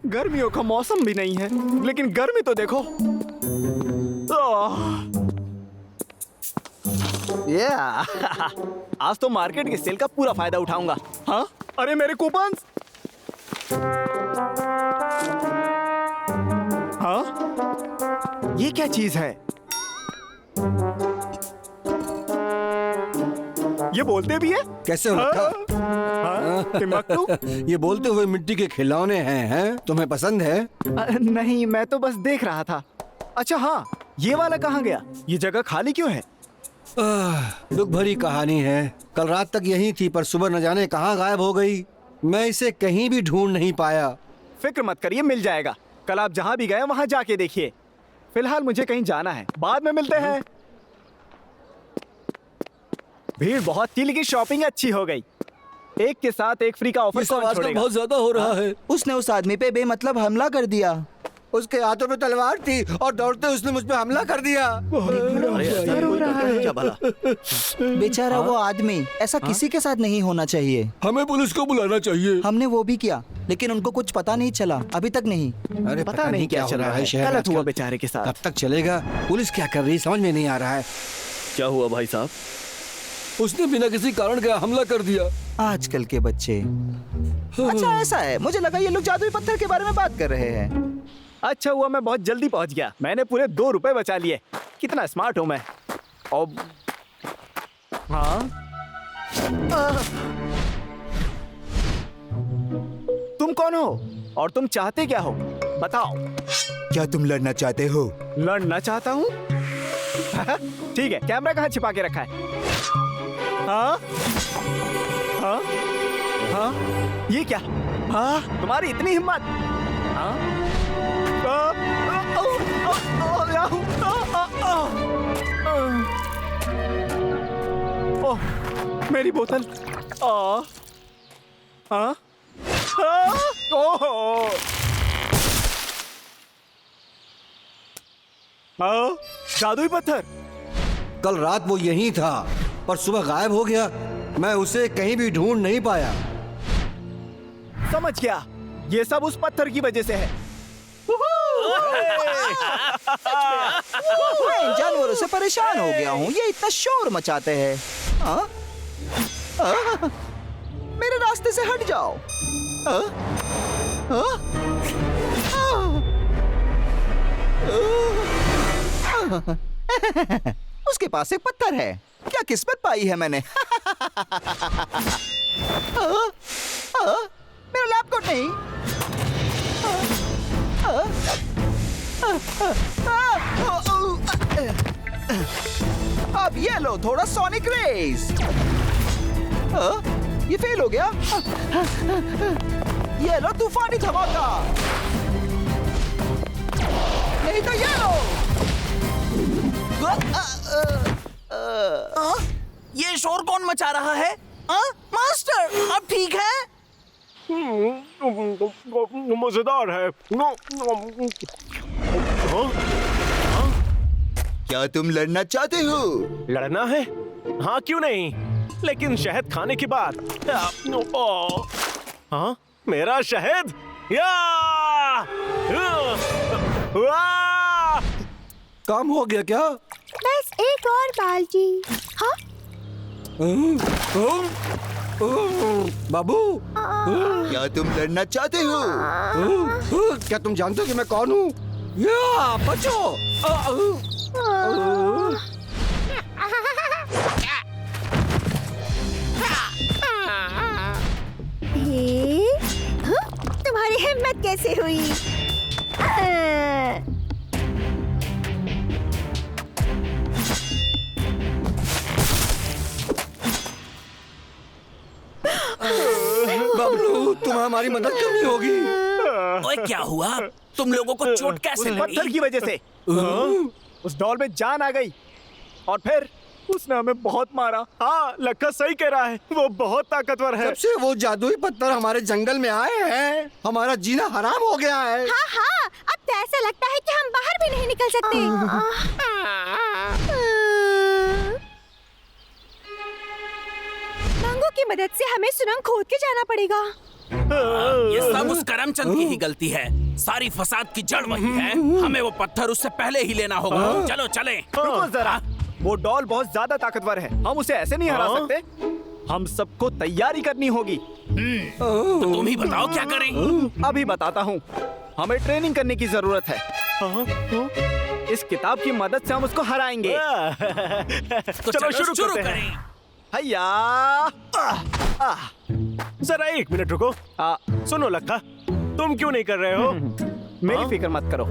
गर्मियों का मौसम भी नहीं है, लेकिन गर्मी तो देखो। आज तो मार्केट के सेल का पूरा फायदा उठाऊंगा। हाँ, अरे मेरे कूपन्स। हाँ, ये क्या चीज है? ये बोलते भी है? कैसे हो लखा? टिमकटू? ये बोलते हुए मिट्टी के खिलौने हैं? तुम्हें पसंद है? नहीं, मैं तो बस देख रहा था। अच्छा हाँ, ये वाला कहाँ गया? ये जगह खाली क्यों है? दुख भरी कहानी है। कल रात तक यहीं थी, पर सुबह न जाने कहाँ गायब हो गई। मैं इसे कहीं भी ढूंढ नहीं पाया। फिक्र मत करिए, मिल जाएगा। कल आप जहाँ भी गए वहाँ जाके देखिए। फिलहाल मुझे कहीं जाना है, बाद में मिलते हैं। भीड़ बहुत थी, लेकिन शॉपिंग अच्छी हो गई। एक के साथ एक फ्री का ऑफर कौन छोड़ेगा? बहुत ज्यादा हो रहा है। उसने उस आदमी पे बेमतलब हमला कर दिया। उसके हाथों में तलवार थी और दौड़ते उसने मुझ पे हमला कर दिया। क्या भला? बेचारा वो आदमी, ऐसा किसी के साथ नहीं होना चाहिए। हमें पुलिस को बुलाना चाहिए। हमने वो भी किया, लेकिन उनको कुछ पता नहीं चला, अभी तक नहीं। अरे पता नहीं क्या चल रहा है। शहर गलत हुआ आजकल। बेचारे के साथ। कब तक चलेगा? पुलिस क्या कर रही है समझ में नहीं आ रहा है। क्या हुआ भाई साहब? उसने बिना किसी कारण का हमला कर दिया। आजकल के बच्चे। अच्छा ऐसा है, मुझे लगा ये लोग जादुई पत्थर के बारे में बात कर रहे हैं। अच्छा हुआ मैं बहुत जल्दी पहुंच गया। मैंने पूरे 2 रुपए बचा लिए। कितना स्मार्ट हूं मैं। और हाँ, तुम कौन हो और तुम चाहते क्या हो? बताओ। क्या तुम लड़ना चाहते हो? लड़ना चाहता हूँ? ठीक है, कैमरा कहाँ छिपा के रखा है? हाँ? हाँ? हाँ? ये क्या? हाँ? तुम्हारी इतनी हिम्मत? हाँ? ओह, मेरी बोतल। हाँ? ओह! जादुई पत्थर। कल रात वो यहीं था, पर सुबह गायब हो गया। मैं उसे कहीं भी ढूंढ नहीं पाया। समझ गया, ये सब उस पत्थर की वजह से है। मैं इन जानवरों से परेशान हो गया हूँ, ये इतना शोर मचाते हैं। हाँ? मेरे रास्ते से हट जाओ। उसके पास एक पत्थर है। क्या किस्मत पाई है मैंने। मेरा लैपटॉप नहीं। अब ये लो थोड़ा सोनिक रेस। ये फेल हो गया। ये लो तूफानी धमाका। नहीं तो ये लो। ये शोर कौन मचा रहा है? मास्टर, अब ठीक है? मजेदार है। क्या तुम लड़ना चाहते हो? लड़ना है? हाँ क्यों नहीं, लेकिन शहद खाने के बाद। हाँ, मेरा शहद। काम हो गया क्या? बस एक और बाल्टी। हाँ? बाबू, क्या तुम लड़ना चाहते हो? क्या तुम जानते हो कि मैं कौन हूँ? या बचो! तुम्हारी हिम्मत कैसे हुई? बबलू, तुम्हें हमारी मदद करनी होगी। ओए क्या हुआ? तुम लोगों को चोट कैसे उस लगी? पत्थर की वजह से। उस डॉल में जान आ गई और फिर उसने हमें बहुत मारा। हाँ, लक्का सही कह रहा है, वो बहुत ताकतवर है। जब से वो जादुई पत्थर हमारे जंगल में आए हैं, हमारा जीना हराम हो गया है। हाँ हाँ, अब तो ऐसा लगता है कि हम बाहर भी नहीं निकल सकते। मंगू की मदद से हमें सुरंग खोद के जाना पड़ेगा। ये सब उस करमचंद की ही गलती है। सारी फसाद की जड़ वही है। हमें वो पत्थर उससे पहले ही लेना होगा। चलो चले। रुको जरा, वो डॉल बहुत ज्यादा ताकतवर है, हम उसे ऐसे नहीं हरा सकते। हम सबको तैयारी करनी होगी। तो तुम ही बताओ क्या करें। अभी बताता हूँ। हमें ट्रेनिंग करने की जरूरत है। इस किताब की मदद से हम उसको हराएंगे। तो चलो शुरू करते हैं। करें। हैया! जरा एक मिनट रुको। सुनो लक्का, तुम क्यों नहीं कर रहे हो? मेरी फिक्र मत करो।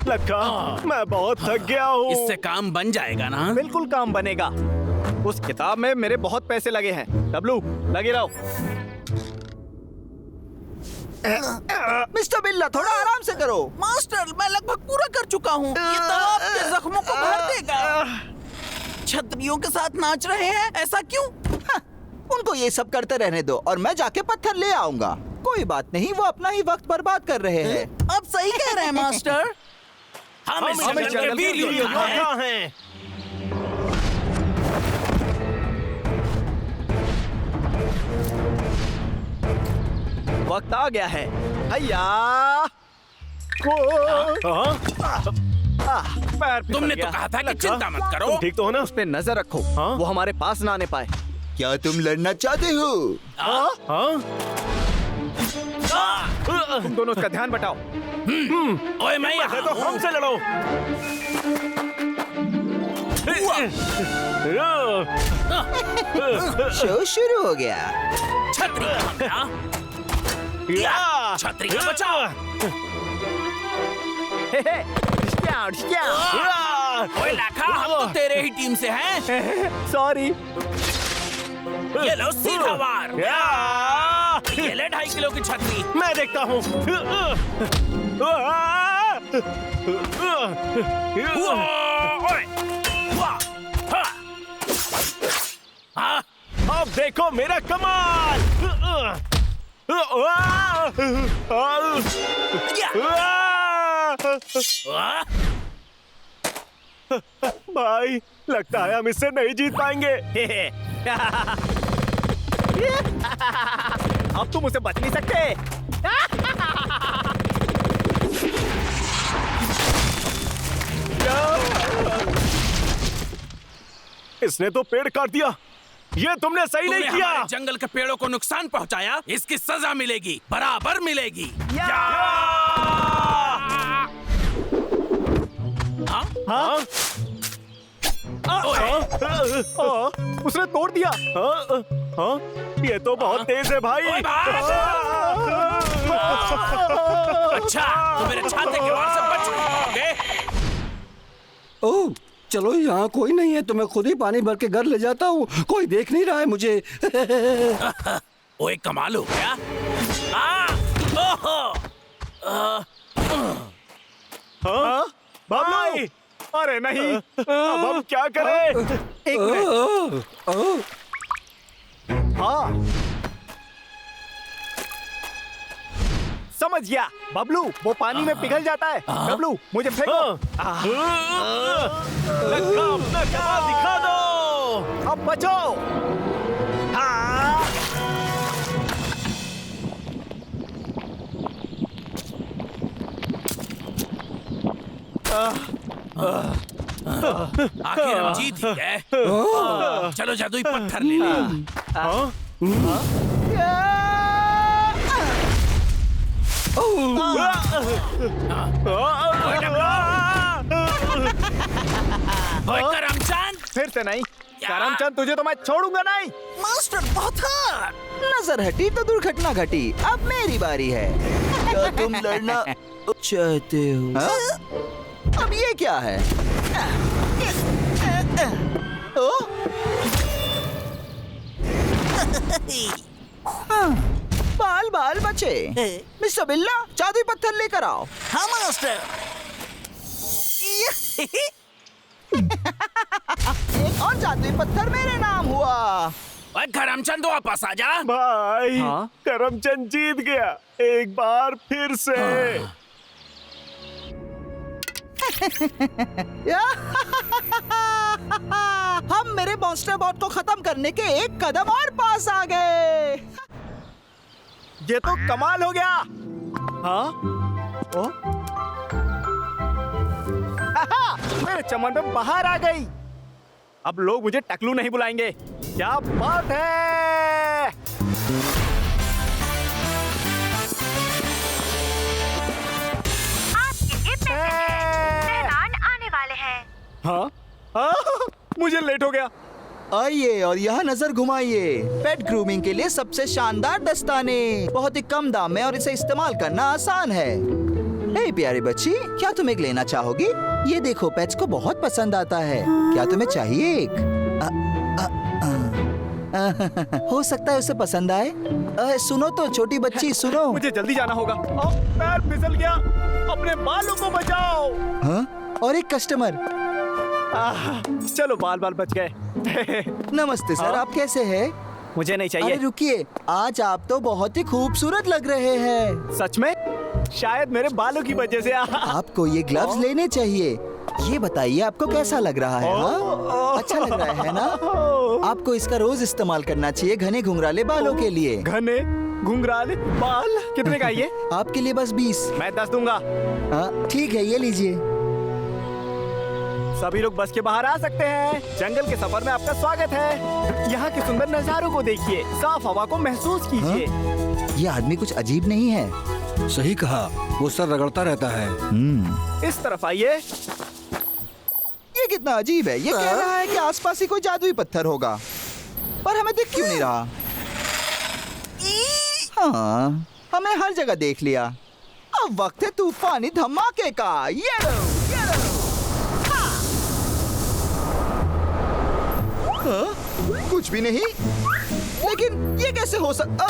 लक्का, मैं बहुत थक गया हूँ। इससे काम बन जाएगा ना? बिल्कुल काम बनेगा। उस किताब में मेरे बहुत पैसे लगे हैं। डब्लू, लगे रहो। मिस्टर बिल्ला, थोड़ा आराम से करो। मास्टर, मैं लगभग पूरा कर चुका हूँ। ये दवा आपके जख्मों को भर देगा। छतरियों के साथ नाच रहे हैं, ऐसा क्यों? उनको ये सब करते रहने दो और मैं जाके पत्थर ले आऊंगा। कोई बात नहीं, वो अपना ही वक्त बर्बाद कर रहे हैं। अब सही कह रहे हैं मास्टर। हम इस हम जंगल के जंगल के वीर वीर योद्धा हैं। योद्धा हैं। वक्त आ गया है। हैया! पैर फिसल तुमने गया। तो कहा था कि लक्का, चिंता मत करो। तुम ठीक तो हो ना? उस पे नजर रखो, हाँ? वो हमारे पास ना आने पाए। क्या तुम लड़ना चाहते हो? हाँ? तुम दोनों उसका ध्यान बटाओ। ओए मैं है यहाँ तो हूँ। हमसे लड़ो। शो शुरू हो गया। छतरी का हमला। या! छतरी का बचाव। हे हे, ढिशक्यां, ढिशक्यां। ओए लाखा, हम तो तेरे ही टीम से हैं। सॉरी। ये लो सीधा वार। या! ये ले 2.5 किलो की छतरी। मैं देखता हूँ। ओए, वाह, हा। हाँ, अब देखो मेरा कमाल। वाह। भाई, लगता है हम इससे नहीं जीत पाएंगे। अब तुम उसे बच नहीं सकते। इसने तो पेड़ काट दिया। ये तुमने सही तूने नहीं किया। हमारे जंगल के पेड़ों को नुकसान पहुंचाया, इसकी सजा मिलेगी, बराबर मिलेगी। हाँ? हाँ? ओए, उसने तोड़ दिया। हाँ? हाँ? ये तो बहुत तेज है भाई। ओए भाग! अच्छा, तो मेरे छाते के वार से बच गए। ओह, चलो यहाँ कोई नहीं है तो मैं खुद ही पानी भर के घर ले जाता हूँ। कोई देख नहीं रहा है मुझे। ओए कमाल हो गया। ओहो! हाँ? भाई, अरे नहीं, अब हम क्या करें? एक मिनट। ओह, ओह, हाँ, समझ गया। बबलू, वो पानी में पिघल जाता है। बबलू, मुझे फेंको। लक्का, अपना कमाल दिखा दो। अब बचो। हाँ। आखिर हम जीत ही गए। चलो जादुई पत्थर ले ले। हाँ? ओए करमचंद! फिर से नहीं। करमचंद, तुझे तो मैं छोड़ूंगा नहीं। मास्टर बहुत हट। नजर हटी तो दुर्घटना घटी। अब मेरी बारी है। क्या तुम लड़ना चाहते हो? हाँ? अब ये क्या है? ओ? हाँ, बाल बाल बचे। मिस्टर बिल्ला, जादुई पत्थर लेकर आओ। हाँ मास्टर। एक और जादुई पत्थर मेरे नाम हुआ। ओए करमचंद वापस आ जा। भाई, हाँ? करमचंद जीत गया एक बार फिर से। हम मेरे मॉन्स्टर बॉट को खत्म करने के एक कदम और पास आ गए। ये तो कमाल हो गया। हाँ? ओ? आहा! मेरे चमन में बाहर आ गई। अब लोग मुझे टकलू नहीं बुलाएंगे। क्या बात है? मेहमान आने वाले हैं। हाँ? हाँ? मुझे लेट हो गया। आइए और यहाँ नजर घुमाइए। पेट ग्रूमिंग के लिए सबसे शानदार दस्ताने, बहुत ही कम दाम में और इसे इस्तेमाल करना आसान है। हे प्यारी बच्ची, क्या तुम एक लेना चाहोगी? ये देखो, पेट्स को बहुत पसंद आता है। क्या तुम्हें चाहिए एक? हो सकता है उसे पसंद आए। सुनो तो छोटी बच्ची, सुनो। मुझे जल्दी जाना होगा। पैर फिसल गया। अपने बालों को बचाओ। हाँ? और एक कस्टमर। चलो, बाल बच गए। नमस्ते सर, हाँ? आप कैसे हैं? मुझे नहीं अरे चाहिए। रुकिए, आज आप तो बहुत ही खूबसूरत लग रहे हैं। सच में? शायद मेरे बालों की वजह से। आपको ये ग्लव्स लेने चाहिए। ये बताइए आपको कैसा लग रहा है? हाँ? अच्छा लग रहा है ना? आपको इसका रोज इस्तेमाल करना चाहिए घने घुंघराले बालों के लिए। घने घुंघराले बाल कितने का ये? आपके लिए बस 20। मैं 10 दूंगा। हाँ ठीक है, ये लीजिए। सभी लोग बस के बाहर आ सकते हैं। जंगल के सफर में आपका स्वागत है। यहाँ के सुंदर नजारों को देखिए, साफ हवा को महसूस कीजिए। ये आदमी कुछ अजीब नहीं है। सही कहा, वो सर रगड़ता रहता है। इस तरफ आइए। ये कितना अजीब है। ये कह रहा है कि आसपास ही कोई जादुई पत्थर होगा, पर हमें दिख क्यों नहीं रहा? हाँ, हमें हर जगह देख लिया। अब वक्त है तूफानी धमाके का। ये लो, ये लो। हाँ? कुछ भी नहीं। लेकिन ये कैसे हो सकता?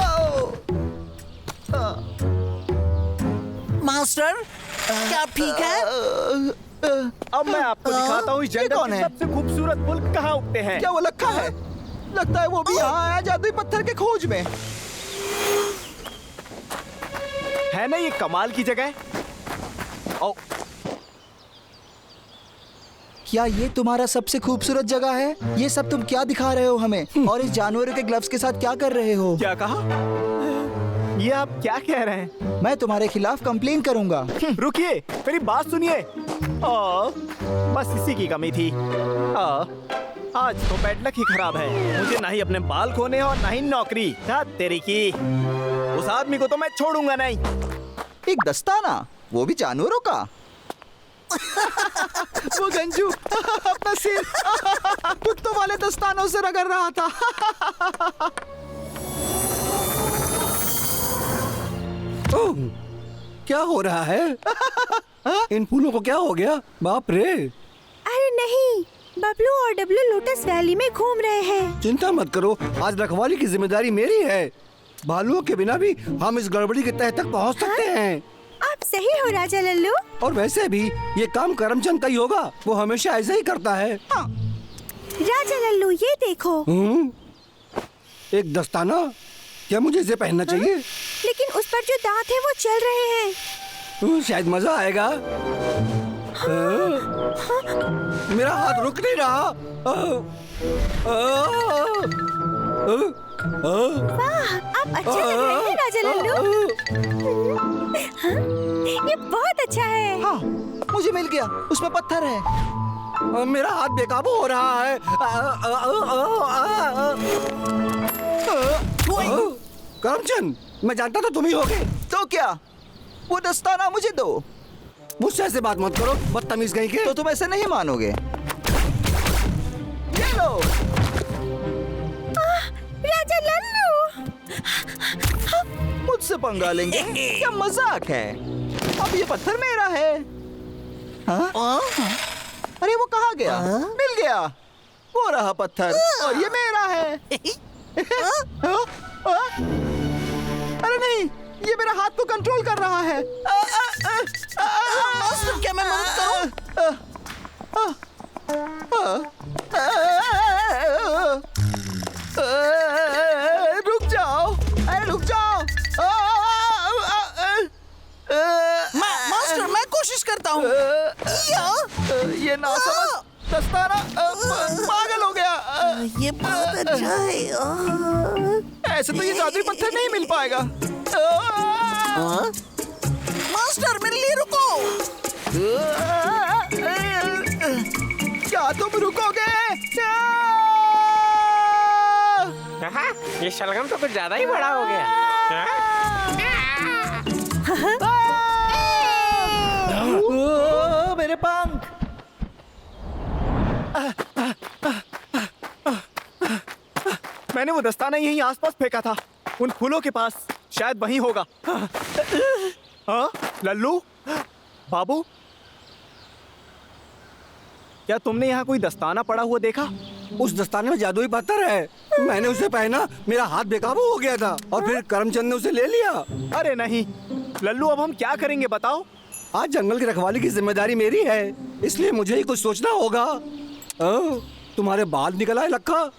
मास्टर, क्या आप ठीक है? अब मैं आपको दिखाता हूँ इस ये जंगल कौन के है? सबसे खूबसूरत फूल कहाँ उगते हैं। क्या वो लक्का है? लगता है वो भी यहाँ आया जादुई पत्थर के खोज में। है ना ये कमाल की जगह? ओ, क्या ये तुम्हारा सबसे खूबसूरत जगह है? ये सब तुम क्या दिखा रहे हो हमें? और इस जानवरों के ग्लव्स के साथ क्या कर रहे हो? क्या कहा? ये आप क्या कह रहे हैं? मैं तुम्हारे खिलाफ कंप्लेन करूंगा। रुकिए, मेरी बात सुनिए। बस इसी की कमी थी। आज तो बैड लक ही खराब है। मुझे ना ही अपने बाल खोने और ना ही नौकरी। तेरी की उस आदमी को तो मैं छोड़ूंगा नहीं। एक दस्ताना, वो भी जानवरों का। वो गंजू अपना सिर कुत्तों वाले दस्तानों से रगड़ रहा था। ओह, क्या हो रहा है? इन फूलों को क्या हो गया? बाप रे! अरे नहीं, बबलू और डब्लू लोटस वैली में घूम रहे हैं। चिंता मत करो, आज रखवाली की जिम्मेदारी मेरी है। भालुओं के बिना भी हम इस गड़बड़ी के तह तक पहुंच सकते हैं। आप सही हो राजा लल्लू। और वैसे भी ये काम करमचंद का ही होगा, वो हमेशा ऐसा ही करता है। राजा लल्लू, ये देखो। एक दस्ताना? क्या मुझे इसे पहनना चाहिए? लेकिन उस पर जो दांत हैं वो चल रहे हैं। शायद मजा आएगा। मेरा हाथ रुक नहीं रहा। वाह, आप अच्छा लग रहे हैं राजा लल्लू। ये बहुत अच्छा है। हाँ, मुझे मिल गया। उसमें पत्थर है। मेरा हाथ बेकाबू हो रहा है। करमचंद, मैं जानता था तुम ही होगे। तो क्या? वो दस्ताना मुझे दो। मुझसे ऐसे बात मत करो, बदतमीज कहीं के। तो तुम ऐसे नहीं मानोगे। ये लो। राजा लल्लू, मुझसे पंगा लेंगे? क्या मजाक है? अब ये पत्थर मेरा है। हाँ? अरे वो कहाँ गया? मिल गया। वो रहा पत्थर और ये मेरा है। अरे नहीं, ये मेरा हाथ को कंट्रोल कर रहा है। मास्टर, क्या मैं मदद करूं? रुक जाओ, अरे रुक जाओ। मास्टर, मैं कोशिश करता हूँ। ये नासमझ दस्ताना पागल हो गया। ये बहुत अच्छा है। ऐसे तो ये जादुई पत्थर नहीं मिल पाएगा। मास्टर मेरे लिए रुको। क्या तुम रुकोगे? ये शलगम तो कुछ ज्यादा ही बड़ा हो गया। ओ, मेरे पंख। मैंने वो दस्ताना यहीं आसपास फेंका था, उन फूलों के पास, शायद वहीं होगा। हाँ, लल्लू, बाबू, क्या तुमने यहाँ कोई दस्ताना पड़ा हुआ देखा? उस दस्ताने में जादुई पत्थर है। मैंने उसे पहना, मेरा हाथ बेकाबू हो गया था और फिर करमचंद ने उसे ले लिया। अरे नहीं, लल्लू, अब हम क्या करेंगे बताओ? आज जंगल की रखवाली की जिम्मेदारी मेरी है, इसलिए मुझे ही कुछ सोचना होगा। तुम्हारे बाल निकल आए लक्का।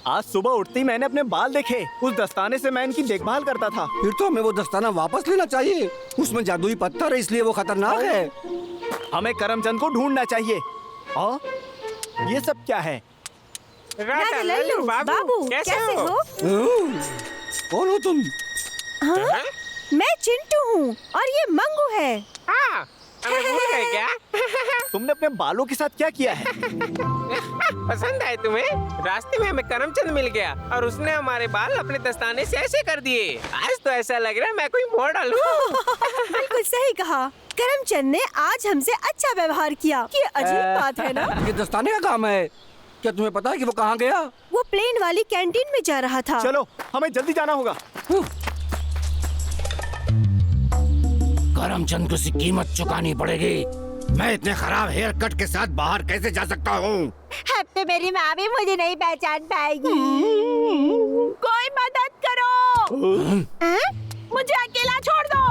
आज सुबह उठते ही मैंने अपने बाल देखे। उस दस्ताने से मैं इनकी देखभाल करता था। फिर तो हमें वो दस्ताना वापस लेना चाहिए। उसमें जादुई पत्थर है, इसलिए वो खतरनाक है। हमें करमचंद को ढूंढना चाहिए। और ये सब क्या है? राजा लल्लू, बाबू, कैसे हो? कौन हो तुम? हाँ? मैं चिंटू हूँ और ये मंगू है। हाँ, हमें भूल गए क्या? तुमने अपने बालों के साथ क्या किया है? पसंद आए तुम्हें? रास्ते में हमें करमचंद मिल गया और उसने हमारे बाल अपने दस्ताने से ऐसे कर दिए। आज तो ऐसा लग रहा है मैं कोई मॉडल हूँ। बिल्कुल सही कहा। करमचंद ने आज हमसे अच्छा व्यवहार किया। ये अजीब बात है ना? ये दस्ताने का काम है। क्या तुम्हें पता है कि वो कहाँ गया? वो प्लेन वाली कैंटीन में जा रहा था। चलो, हमें जल्दी जाना होगा। करमचंद को इसकी कीमत चुकानी पड़ेगी। मैं इतने खराब हेयर कट के साथ बाहर कैसे जा सकता हूँ? अब तो मेरी माँ भी मुझे नहीं पहचान पाएगी। कोई मदद करो। मुझे अकेला छोड़ दो।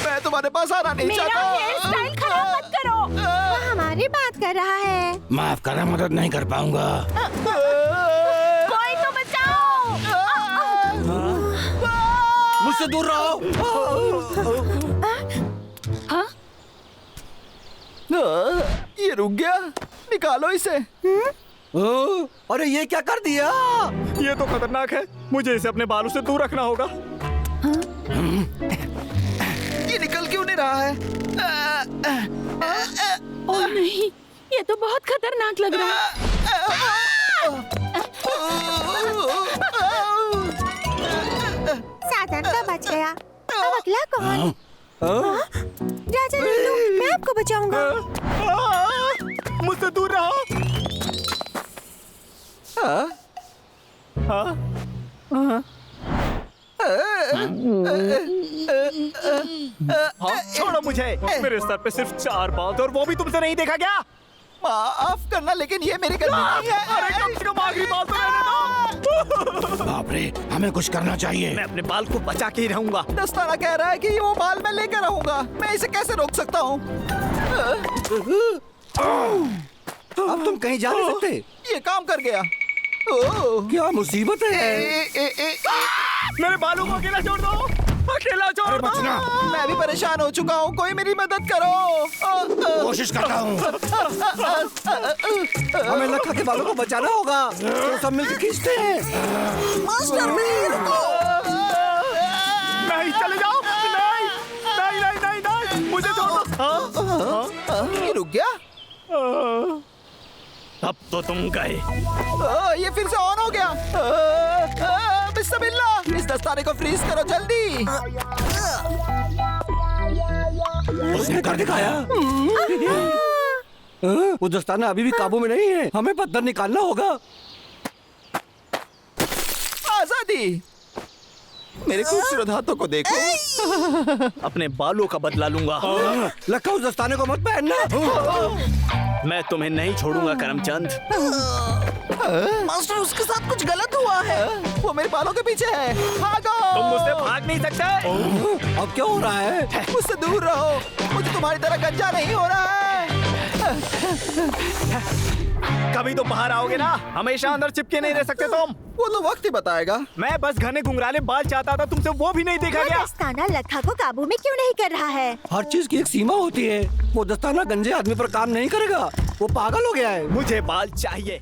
मैं तुम्हारे पास आना नहीं मेरा चाहता। हेयर स्टाइल खराब मत करो। वो हमारी बात कर रहा है। माफ करना, मदद नहीं कर पाऊंगा। कोई तो बचाओ। मुझसे दूर रहो। ये रुक गया। निकालो इसे। अरे ये क्या कर दिया? ये तो खतरनाक है। मुझे इसे अपने बालों से दूर रखना होगा। ये निकल क्यों नहीं रहा है? ओह नहीं, ये तो बहुत खतरनाक लग रहा है। साधन तो बच गया। अब अगला कौन? राजा लल्लू, मैं आपको बचाऊंगा। मुझसे दूर रहो। छोड़ो मुझे। मेरे सर पे सिर्फ 4 बाल थे और वो भी तुमसे नहीं देखा गया। माफ करना, लेकिन ये मेरी गलती नहीं है। अरे कम से कम आखिरी बाल तो रहने दो। बाप रे, हमें कुछ करना चाहिए। मैं अपने बाल को बचा के ही रहूंगा। दस्ताना कह रहा है कि वो बाल मैं लेकर रहूंगा। मैं इसे कैसे रोक सकता हूँ? अब तुम कहीं जा नहीं सकते। ये काम कर गया। क्या मुसीबत है? मेरे बालों को अकेला छोड़ दो। अकेला छोड़ दो। मैं भी परेशान हो चुका हूँ। कोई मेरी मदद करो। कोशिश करता हूँ। हमें लखा के बालों को बचाना होगा। तो सब मिलकर खींचते हैं। मास्टर मेरे लिए रुको। नहीं, चले जाओ। नहीं नहीं नहीं नहीं नहीं, मुझे छोड़ दो। ये रुक गया। अब तो तुम गए। ये फिर से ऑन हो गया। बिस्मिल्लाह, इस दस्ताने को फ्रीज करो जल्दी। उसने कर दिखाया। वो दस्ताना अभी भी काबू में नहीं है। हमें पत्थर निकालना होगा। आजादी। मेरे खूबसूरत हाथों को देखो। अपने बालों का बदला लूंगा। लखा, उस दस्ताने को मत पहनना। मैं तुम्हें नहीं छोड़ूंगा करमचंद। मास्टर, उसके साथ कुछ गलत हुआ है। वो मेरे बालों के पीछे है। भागो। तुम मुझसे भाग नहीं सकते। अब क्या हो रहा है? मुझसे दूर रहो। मुझे तुम्हारी तरह गंजा नहीं हो रहा है। कभी तो बाहर आओगे ना, हमेशा अंदर चिपके नहीं रह सकते तुम। वो तो वक्त ही बताएगा। मैं बस घने घुंघराले बाल चाहता था, तुमसे वो भी नहीं देखा गया। दस्ताना लखा को काबू में क्यों नहीं कर रहा है? हर चीज की एक सीमा होती है। वो दस्ताना गंजे आदमी पर काम नहीं करेगा, वो पागल हो गया है। मुझे बाल चाहिए।